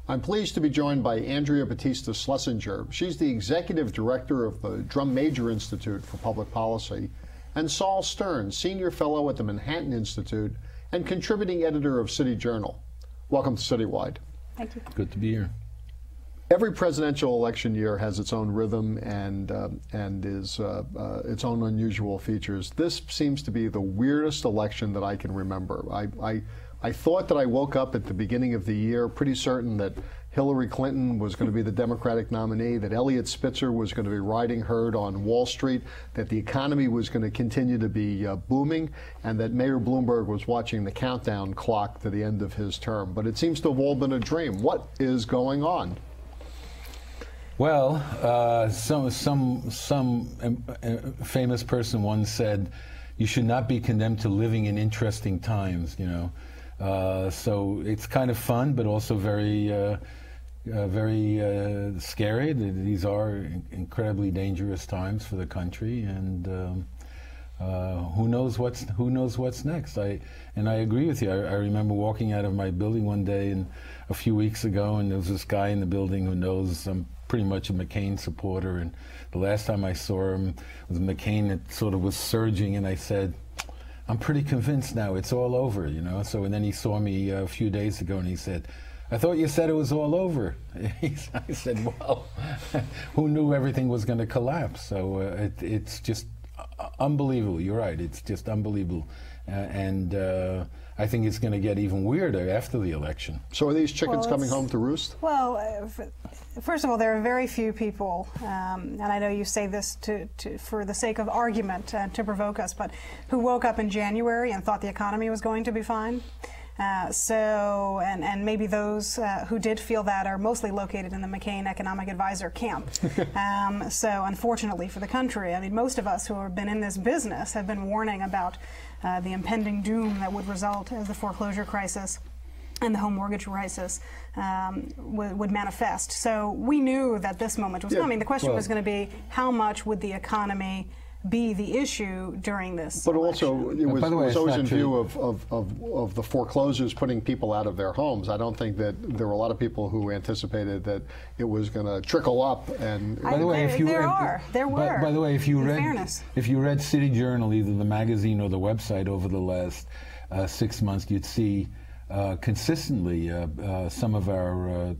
I'm pleased to be joined by Andrea Batista Schlesinger. She's the Executive Director of the Drum Major Institute for Public Policy, and Saul Stern, Senior Fellow at the Manhattan Institute and contributing editor of City Journal. Welcome to CityWide. Thank you. Good to be here. Every presidential election year has its own rhythm and its own unusual features. This seems to be the weirdest election that I can remember. I thought that I woke up at the beginning of the year pretty certain that Hillary Clinton was going to be the Democratic nominee, that Eliot Spitzer was going to be riding herd on Wall Street, that the economy was going to continue to be booming, and that Mayor Bloomberg was watching the countdown clock to the end of his term. But it seems to have all been a dream. What is going on? Well, some famous person once said, "You should not be condemned to living in interesting times." You know. So it's kind of fun, but also very scary. These are incredibly dangerous times for the country, and who knows what's next. I agree with you. I remember walking out of my building one day and a few weeks ago, and there was this guy in the building who knows I'm pretty much a McCain supporter, and the last time I saw him was McCain that sort of was surging, and I said, I'm pretty convinced now it's all over, you know. So, and then he saw me a few days ago and he said, I thought you said it was all over. I said, well, who knew everything was going to collapse? So it's just unbelievable. You're right. It's just unbelievable. And I think it's going to get even weirder after the election. So are these chickens coming home to roost? Well, first of all, there are very few people, and I know you say this for the sake of argument, to provoke us, but who woke up in January and thought the economy was going to be fine. And maybe those who did feel that are mostly located in the McCain Economic Advisor camp. So unfortunately for the country, I mean, most of us who have been in this business have been warning about the impending doom that would result as the foreclosure crisis and the home mortgage crisis would manifest. So we knew that this moment was coming. The question was going to be, how much would the economy be the issue during this But election? also, it was always in view of the foreclosures putting people out of their homes. I don't think that there were a lot of people who anticipated that it was going to trickle up. And by the way, there were. By the way, if you read City Journal, either the magazine or the website, over the last 6 months, you'd see consistently some of our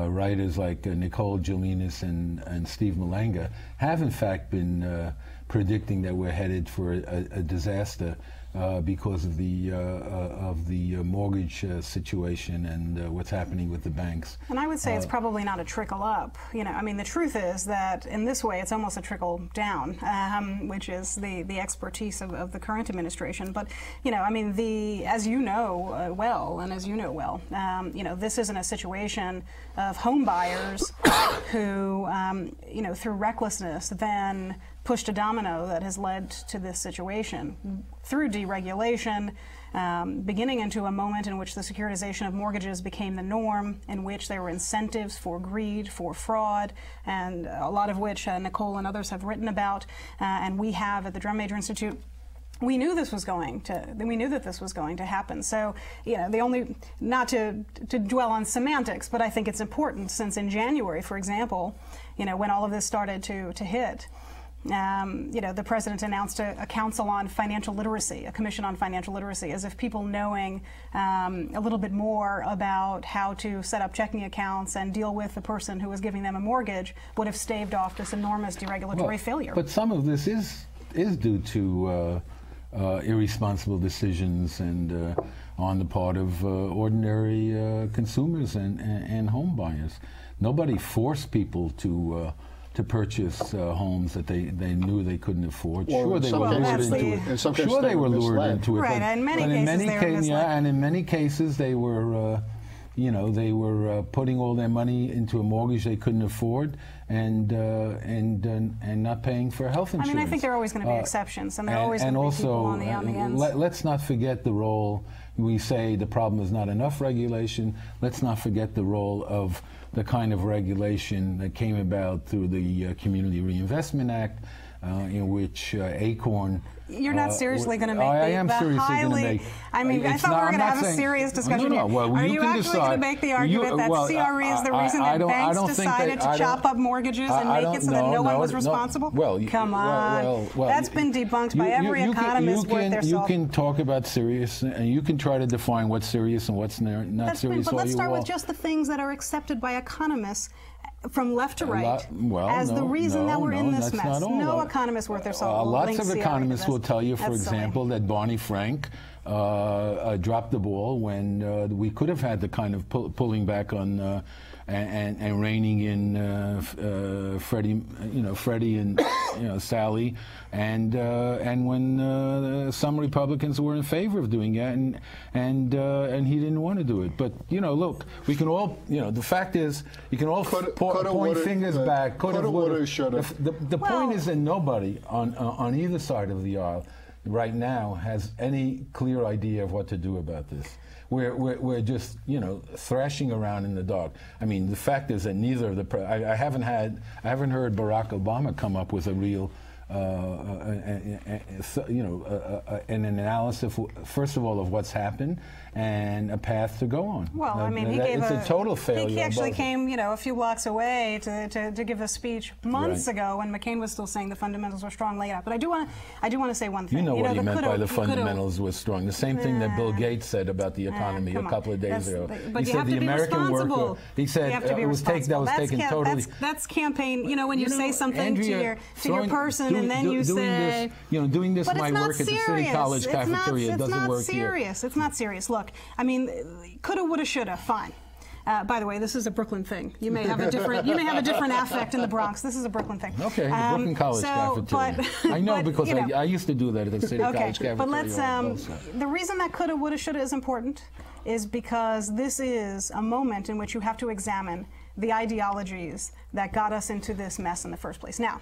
writers like Nicole Jelinas and Steve Malenga have in fact been predicting that we're headed for a disaster because of the mortgage situation and what's happening with the banks. And I would say it's probably not a trickle up. You know, I mean, the truth is that in this way, it's almost a trickle down, which is the expertise of the current administration. But you know, I mean, as you know well, and as you know well, you know, this isn't a situation of home buyers who, you know, through recklessness then pushed a domino that has led to this situation through deregulation, beginning into a moment in which the securitization of mortgages became the norm, in which there were incentives for greed, for fraud, and a lot of which Nicole and others have written about, and we have at the Drum Major Institute. We knew this was going to. We knew that this was going to happen. So, you know, not to dwell on semantics, but I think it's important, since in January, for example, you know, when all of this started to hit. You know, the president announced a council on financial literacy, a commission on financial literacy, as if people knowing a little bit more about how to set up checking accounts and deal with the person who was giving them a mortgage would have staved off this enormous deregulatory failure. But some of this is due to irresponsible decisions and on the part of ordinary consumers and home buyers. Nobody forced people to purchase homes that they knew they couldn't afford. Sure, they were lured into it. Sure, they were lured into it. Right, and in many cases, and in many cases, they were, you know, they were putting all their money into a mortgage they couldn't afford, and not paying for health insurance. I mean, I think there are always going to be exceptions, and there are always going to be people on the ends. Let's not forget the role. We say the problem is not enough regulation. Let's not forget the role of the kind of regulation that came about through the Community Reinvestment Act, in which Acorn. You're not seriously going to make I am seriously going to make. I mean, I thought we were going to have a serious discussion here. Well, are you actually going to make the argument that CRE is the reason that banks decided to chop up mortgages and make it so that no one was responsible? Well, come on, that's been debunked by every economist worth their salt. You can talk about serious, and you can try to define what's serious and what's not serious. But let's start with just the things that are accepted by economists from left to right as the reason that we're in this mess. No economist worth their salt. Lots of economists will tell you, for example, that Barney Frank dropped the ball when we could have had the kind of pulling back on and reining in Freddie and Sally, and when some Republicans were in favor of doing that, and he didn't want to do it. But look, we can all, the fact is, you can all point fingers back. Coulda, woulda, shoulda. The point is that nobody on either side of the aisle right now has any clear idea of what to do about this. We're just thrashing around in the dark. I mean, the fact is that neither of the I haven't heard Barack Obama come up with a real an analysis, first of all, of what's happened and a path to go on. Well, I mean, it's a total failure. He actually came, a few blocks away to give a speech months ago when McCain was still saying the fundamentals were strong laid out. But I do want to say one thing. You know what he meant by the fundamentals was strong. The same thing that Bill Gates said about the economy a couple of days ago. But he said the American worker. He said that was taken totally. That's campaign. When you say something to your person and then you say, doing this might work at the City College cafeteria. It doesn't work here. It's not serious. Look, I mean, coulda, woulda, shoulda, fine. By the way, this is a Brooklyn thing. You may have a different affect in the Bronx. This is a Brooklyn thing. Okay, the Brooklyn College cafeteria. I know because I used to do that at the City College cafeteria. But let's. The reason that coulda, woulda, shoulda is important is because this is a moment in which you have to examine the ideologies that got us into this mess in the first place. Now,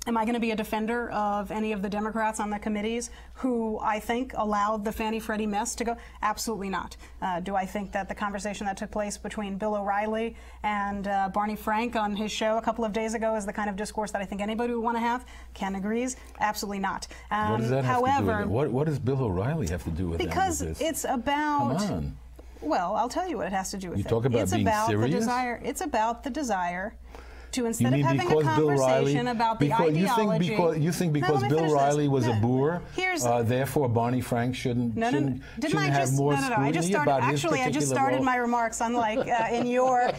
am I going to be a defender of any of the Democrats on the committees who I think allowed the Fannie-Freddie mess to go? Absolutely not. Do I think that the conversation that took place between Bill O'Reilly and Barney Frank on his show a couple of days ago is the kind of discourse that I think anybody would want to have? Ken agrees. Absolutely not. What does that have to do with it? What does Bill O'Reilly have to do with because this? It's about... Come on. Well, I'll tell you what it has to do with it. You talk about being serious? It's about the desire to, instead of having a conversation about the ideology... You think because Bill O'Reilly was a boor, therefore Barney Frank shouldn't have more scrutiny about his particular I just started my remarks, unlike in your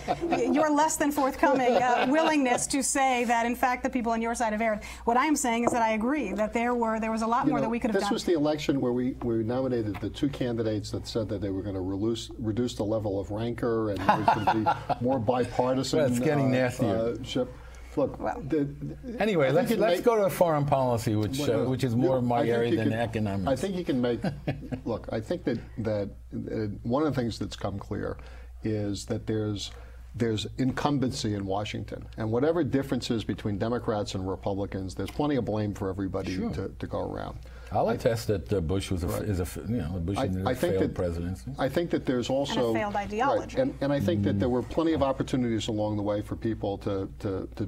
less than forthcoming willingness to say that, in fact, the people on your side have erred. What I am saying is that I agree that there was a lot more that we could have done. This was the election where we nominated the two candidates that said that they were going to reduce the level of rancor and there was going to be more bipartisan. That's getting nastier. Look, anyway, let's go to foreign policy, which is more my area than economics. I think you can make. Look, I think that one of the things that's come clear is that there's incumbency in Washington, and whatever differences between Democrats and Republicans, there's plenty of blame for everybody to go around. I'll attest that Bush was a failed presidency. I think that there's also and a failed ideology, and I think that there were plenty of opportunities along the way for people to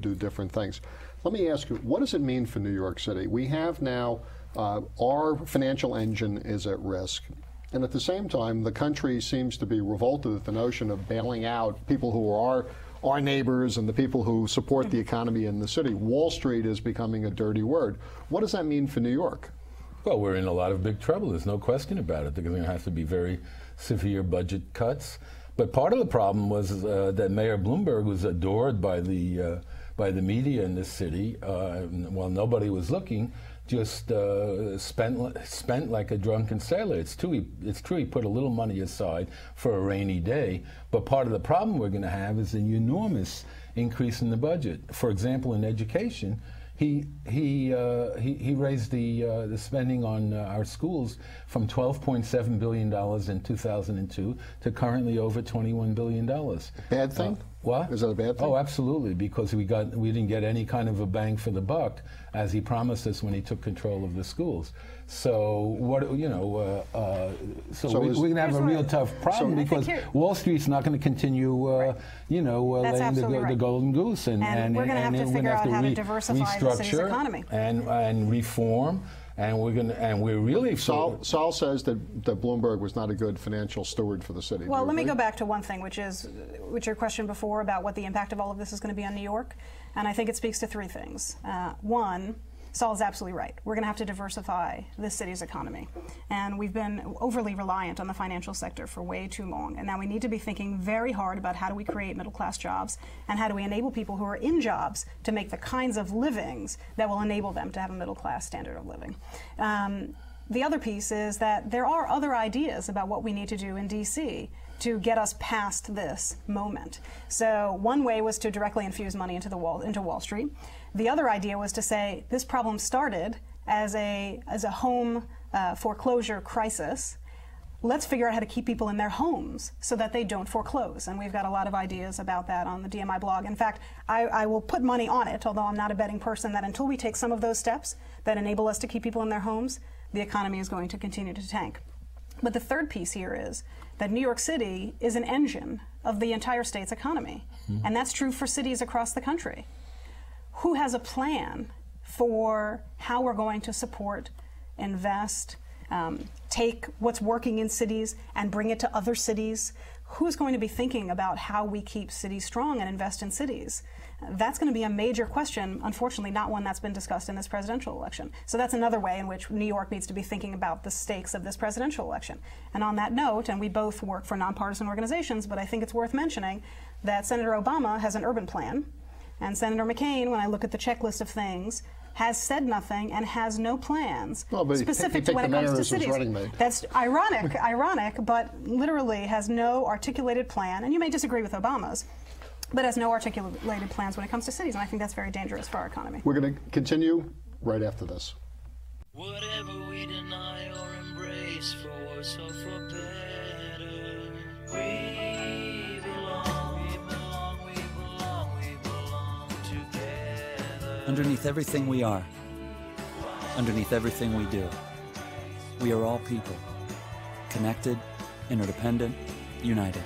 do different things. Let me ask you, what does it mean for New York City? We have now our financial engine is at risk. And at the same time, the country seems to be revolted at the notion of bailing out people who are our neighbors and the people who support the economy in the city. Wall Street is becoming a dirty word. What does that mean for New York? Well, we're in a lot of big trouble. There's no question about it. There's going to have to be very severe budget cuts. But part of the problem was that Mayor Bloomberg was adored by the media in this city. While nobody was looking, just spent like a drunken sailor. It's true he put a little money aside for a rainy day, but part of the problem we're going to have is an enormous increase in the budget. For example, in education, he raised the spending on our schools from $12.7 billion in 2002 to currently over $21 billion. Bad thing? What? Is that a bad thing? Oh, absolutely, because we didn't get any kind of a bang for the buck as he promised us when he took control of the schools. So what so we're going to have a real tough problem because Wall Street's not going to continue laying the golden goose, and we're going to have to figure out how to diversify the city's economy and reform. And we're really Saul says that Bloomberg was not a good financial steward for the city. Well, let me go back to one thing, which your question before about what the impact of all of this is going to be on New York, and I think it speaks to three things. One, Saul is absolutely right. We're going to have to diversify this city's economy. And we've been overly reliant on the financial sector for way too long. And now we need to be thinking very hard about how do we create middle-class jobs and how do we enable people who are in jobs to make the kinds of livings that will enable them to have a middle-class standard of living. The other piece is that there are other ideas about what we need to do in D.C. to get us past this moment. So one way was to directly infuse money into Wall Street. The other idea was to say this problem started as a home foreclosure crisis. Let's figure out how to keep people in their homes so that they don't foreclose. And we've got a lot of ideas about that on the DMI blog. In fact, I will put money on it, although I'm not a betting person, that until we take some of those steps that enable us to keep people in their homes, the economy is going to continue to tank. But the third piece here is that New York City is an engine of the entire state's economy. Mm-hmm. And that's true for cities across the country. Who has a plan for how we're going to support, invest, take what's working in cities and bring it to other cities? Who's going to be thinking about how we keep cities strong and invest in cities? That's going to be a major question, unfortunately not one that's been discussed in this presidential election. So that's another way in which New York needs to be thinking about the stakes of this presidential election. And on that note, and we both work for nonpartisan organizations, but I think it's worth mentioning that Senator Obama has an urban plan, and Senator McCain, when I look at the checklist of things, has said nothing and has no plans specific to when it comes to cities. That's ironic, but literally has no articulated plan. And you may disagree with Obama's, but has no articulated plans when it comes to cities. And I think that's very dangerous for our economy. We're going to continue right after this. Whatever we deny or embrace, for worse or for better, we belong together. Underneath everything we are, underneath everything we do, we are all people, connected, interdependent, united.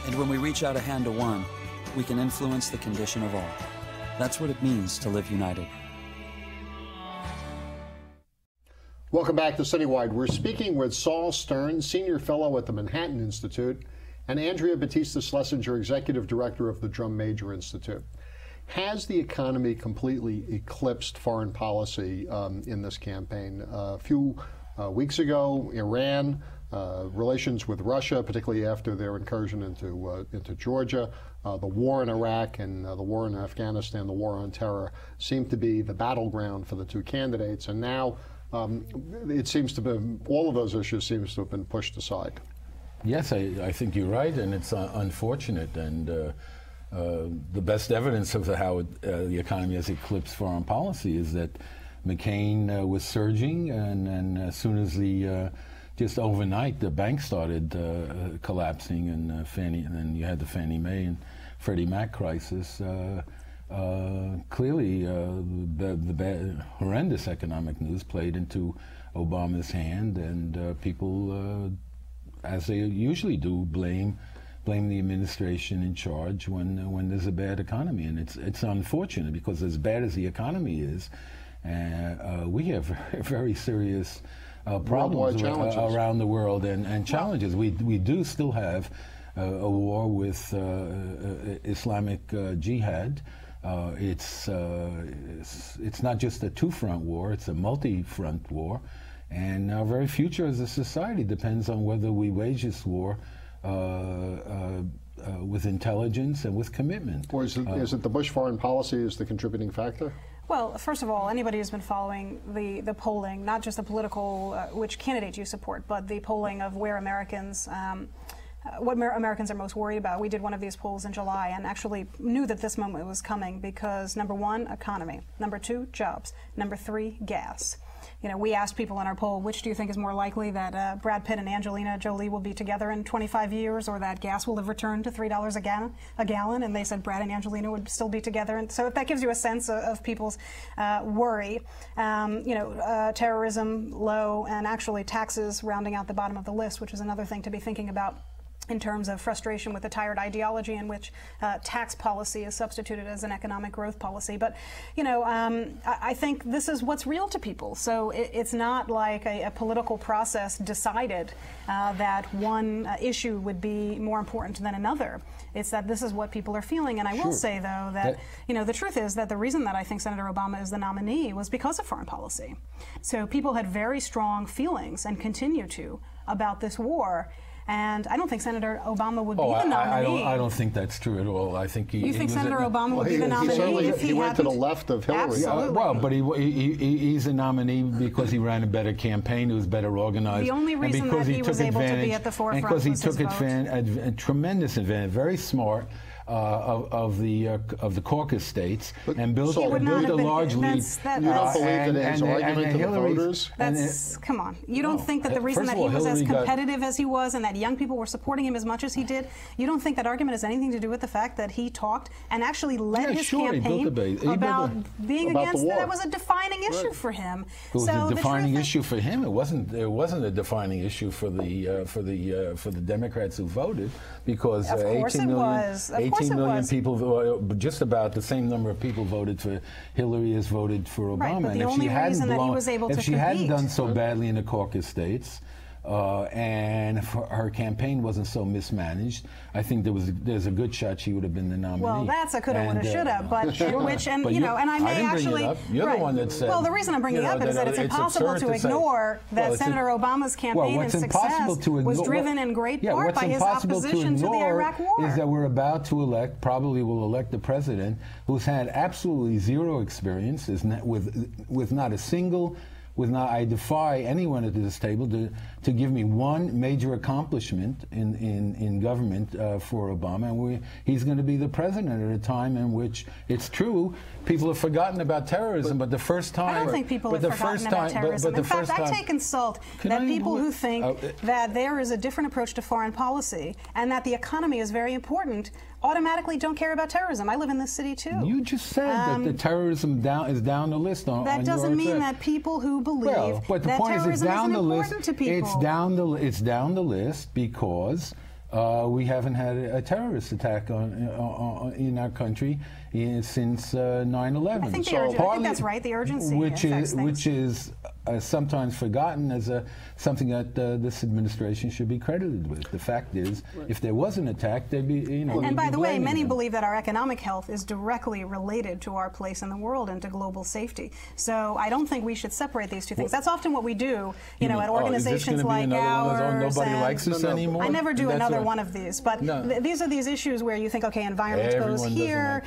And when we reach out a hand to one, we can influence the condition of all. That's what it means to live united. Welcome back to CityWide. We're speaking with Saul Stern, Senior Fellow at the Manhattan Institute, and Andrea Batista Schlesinger, Executive Director of the Drum Major Institute. Has the economy completely eclipsed foreign policy in this campaign? A few weeks ago, Iran, relations with Russia, particularly after their incursion into Georgia, the war in Iraq and the war in Afghanistan, the war on terror, seemed to be the battleground for the two candidates. And now it seems to be, all of those issues seems to have been pushed aside. Yes, I think you're right, and it's unfortunate. And the best evidence of how the economy has eclipsed foreign policy is that McCain was surging, and as soon as just overnight, the banks started collapsing, and then you had the Fannie Mae and Freddie Mac crisis. Clearly, the bad, horrendous economic news played into Obama's hand, and people, as they usually do, blame the administration in charge when there's a bad economy, and it's unfortunate because as bad as the economy is, we have very serious problems around the world and challenges. We do still have a war with Islamic Jihad. It's not just a two-front war; it's a multi-front war, and our very future as a society depends on whether we wage this war with intelligence and with commitment. Or is it the Bush foreign policy is the contributing factor? Well, first of all, anybody who's been following the polling, not just the political, which candidate you support, but the polling of where Americans, what Americans are most worried about. We did one of these polls in July and actually knew that this moment was coming because number one, economy. Number two, jobs. Number three, gas. we asked people in our poll, which do you think is more likely, that Brad Pitt and Angelina Jolie will be together in 25 years, or that gas will have returned to $3 a gallon? And they said Brad and Angelina would still be together. And so that gives you a sense of people's worry. Terrorism, low, and actually taxes rounding out the bottom of the list, which is another thing to be thinking about in terms of frustration with the tired ideology in which tax policy is substituted as an economic growth policy. But, I think this is what's real to people. So it's not like a political process decided that one issue would be more important than another. It's that this is what people are feeling. And I will say, though, that, the truth is that the reason that I think Senator Obama is the nominee was because of foreign policy. So people had very strong feelings, and continue to, about this war. And I don't think Senator Obama would be the nominee. I don't think that's true at all. I think you think Senator Obama would be the nominee if he went to the left of Hillary. Absolutely. Well, but he's a nominee because he ran a better campaign, he was better organized. The only reason that he was able to be at the forefront was his vote. Because he took a tremendous advantage, very smart, of the caucus states, and built a large lead. You don't believe that his argument to the voters? Come on. You don't think that the reason that he was as competitive as he was, and that young people were supporting him as much as he did, you don't think that argument has anything to do with the fact that he talked and actually led his campaign about being against that? That was a defining issue for him. It was a defining issue for him. It wasn't a defining issue for the Democrats who voted, because 18 million people, just about the same number of people voted for Hillary as voted for Obama. Right, but the and only reason that he was able to compete, if she hadn't done so badly in the caucus states, and if her campaign wasn't so mismanaged, I think there's a good shot she would have been the nominee. Well, that's a coulda, woulda, shoulda, but which, and but and I may actually. You're the one that said. Well, the reason I'm bringing it up is that it's impossible to ignore that Senator Obama's campaign and success was driven in great part by his opposition to the Iraq War. Is that we're about to probably will elect a president who's had absolutely zero experience, with not a single. I defy anyone at this table to give me one major accomplishment in government for Obama, and he's going to be the president at a time in which, it's true, people have forgotten about terrorism, but the first time... I don't think people have forgotten about terrorism. In fact, I take insult that people who think that there is a different approach to foreign policy and that the economy is very important automatically don't care about terrorism. I live in this city, too. You just said that the terrorism is down the list on that doesn't mean that people who believe but the that point terrorism is, it's down isn't the important list. to people. It's down the list because we haven't had a terrorist attack in our country since 9/11. I think that's right. The urgency, which is sometimes forgotten as something that this administration should be credited with. The fact is, if there was an attack, there'd be, And by the way, many believe that our economic health is directly related to our place in the world and to global safety. So I don't think we should separate these two things. That's often what we do, at organizations like ours. Nobody likes us anymore. I never do another one of these, but these are these issues where you think, okay, environment goes here,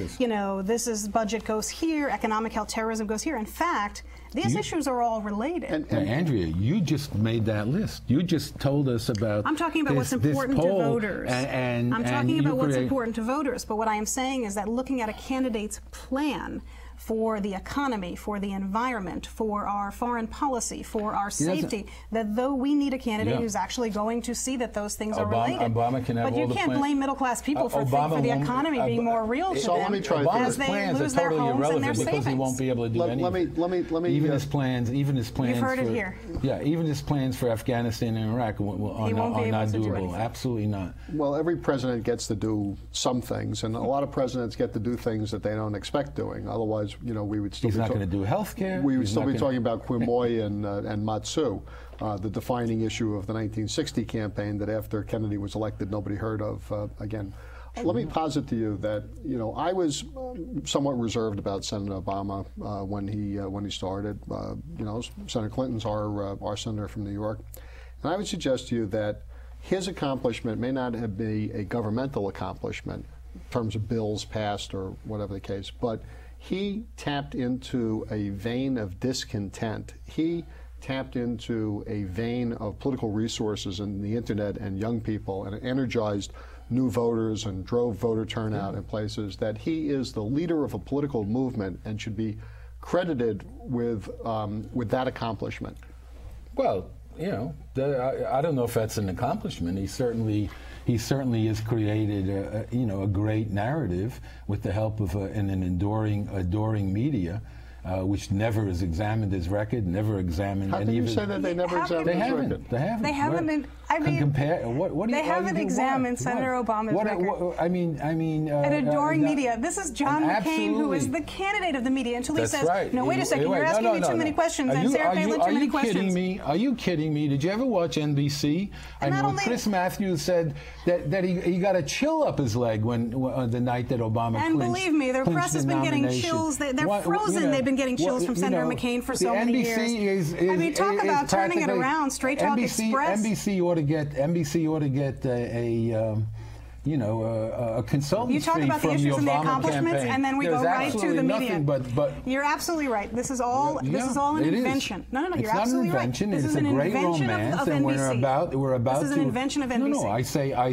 this is budget goes here, economic health, terrorism goes here. In fact, these issues are all related. And Andrea, you just made that list. You just told us about. I'm talking about what's important to voters. I'm talking about what's important to voters. But what I am saying is that looking at a candidate's plan for the economy, for the environment, for our foreign policy, for our safety, that though we need a candidate who's actually going to see that those things are related. But you can't blame middle-class people for the economy being more real to them let me try as they lose their homes and their savings. Because he won't be able to do anything. Let me. Even his plans. You've heard it here. Yeah, even his plans for Afghanistan and Iraq are not doable. Absolutely not. Well, every president gets to do some things, and a lot of presidents get to do things that they don't expect doing. Otherwise, we would still. He's not going to do health care. We would still be talking about Quemoy and Matsu, the defining issue of the 1960 campaign that after Kennedy was elected, nobody heard of again. Let me posit to you that I was somewhat reserved about Senator Obama when he started. Senator Clinton's our senator from New York, and I would suggest to you that his accomplishment may not be a governmental accomplishment in terms of bills passed or whatever the case, but he tapped into a vein of discontent. He tapped into a vein of political resources in the internet and young people, and energized new voters and drove voter turnout in places that he is the leader of a political movement and should be credited with that accomplishment. Well, you know, I don't know if that's an accomplishment. He certainly has created a great narrative with the help of an adoring media. Which never has examined his record, never examined How any can you of his... say that they never examined his record? They haven't. They haven't. I mean, compare. What do they haven't examined Senator Obama's record. I mean, an adoring media. This is John McCain, who is the candidate of the media, until he says, right. "No, wait a second, you're asking me too many questions, and Sarah Palin too many questions." Are you kidding me? Did you ever watch NBC? And I mean, Chris Matthews said that he got a chill up his leg when the night that Obama and believe me, their press has been getting chills. They're frozen. They've been getting chills from Senator McCain for so many years. I mean, talk about turning it around. Straight Talk Express. NBC ought to get a consultant. You talk about the issues and the accomplishments, and then we go right to the media. But you're absolutely right. This is all an invention. No, you're absolutely right. It's not an invention. It's a great romance, and we're about This is an invention of NBC. No, I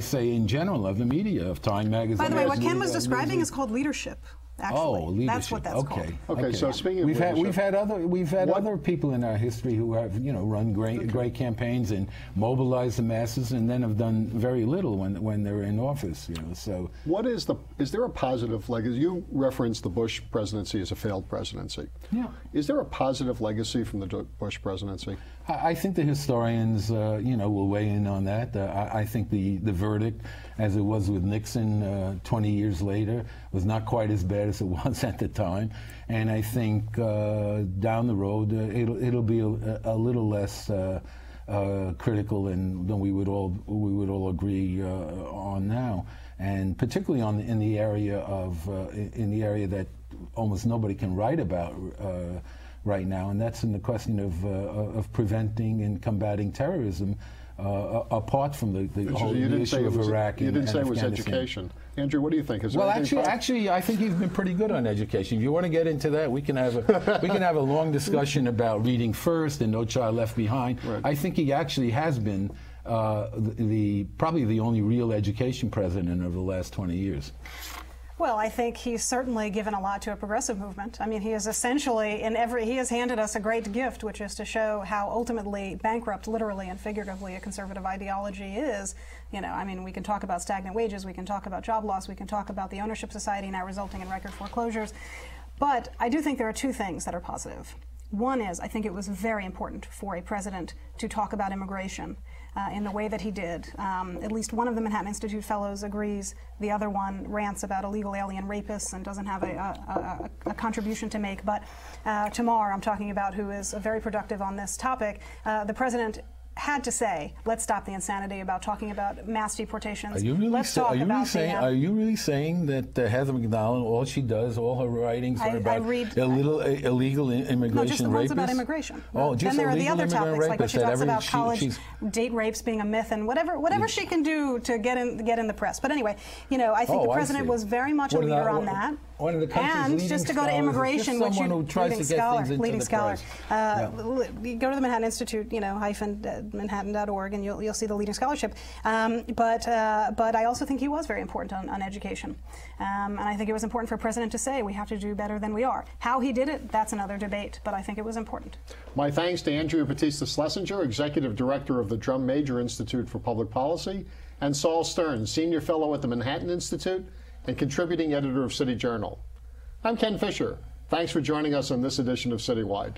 say in general of the media, of Time Magazine. By the way, what Ken was describing is called leadership. Actually, leadership. That's what that's called. Okay. So speaking of we've had other people in our history who have run great campaigns and mobilized the masses, and then have done very little when they're in office. So is there a positive legacy? You referenced the Bush presidency as a failed presidency. Yeah. Is there a positive legacy from the Bush presidency? I think the historians, will weigh in on that. I think the verdict, as it was with Nixon 20 years later, was not quite as bad as it was at the time. And I think down the road, it'll be a little less critical than we would all agree on now. And particularly in the area that almost nobody can write about right now, and that's in the question of preventing and combating terrorism, apart from the whole issue of Iraq. You didn't say it was education. Andrew, what do you think? Actually, I think he's been pretty good on education. If you want to get into that, we can have a long discussion about reading first and No Child Left Behind. Right. I think he actually has been probably the only real education president over the last 20 years. Well, I think he's certainly given a lot to a progressive movement. I mean, he is essentially he has handed us a great gift, which is to show how ultimately bankrupt, literally and figuratively, a conservative ideology is. I mean, we can talk about stagnant wages, we can talk about job loss, we can talk about the ownership society now resulting in record foreclosures. But I do think there are two things that are positive. One is, I think it was very important for a president to talk about immigration in the way that he did. At least one of the Manhattan Institute fellows agrees. The other one rants about illegal alien rapists and doesn't have a contribution to make. But Tamar, I'm talking about, who is very productive on this topic, the president had to say, let's stop the insanity about talking about mass deportations. Are you really saying that Heather McDonald, all she does, all her writings are about illegal immigration No, just the ones rapists? about immigration. Oh, just then there are the other topics, like when she talks about college date rapes being a myth and whatever she can do to get in the press. But anyway, I think the president was very much a leader on that. One of the country's leading just to go to immigration, which who tries to get things into the press. You go to the Manhattan Institute, Manhattan.org, and you'll see the leading scholarship. But I also think he was very important on education, and I think it was important for a president to say we have to do better than we are. How he did it, that's another debate. But I think it was important. My thanks to Andrea Batista Schlesinger, Executive Director of the Drum Major Institute for Public Policy, and Saul Stern, Senior Fellow at the Manhattan Institute and contributing editor of City Journal. I'm Ken Fisher. Thanks for joining us on this edition of CityWide.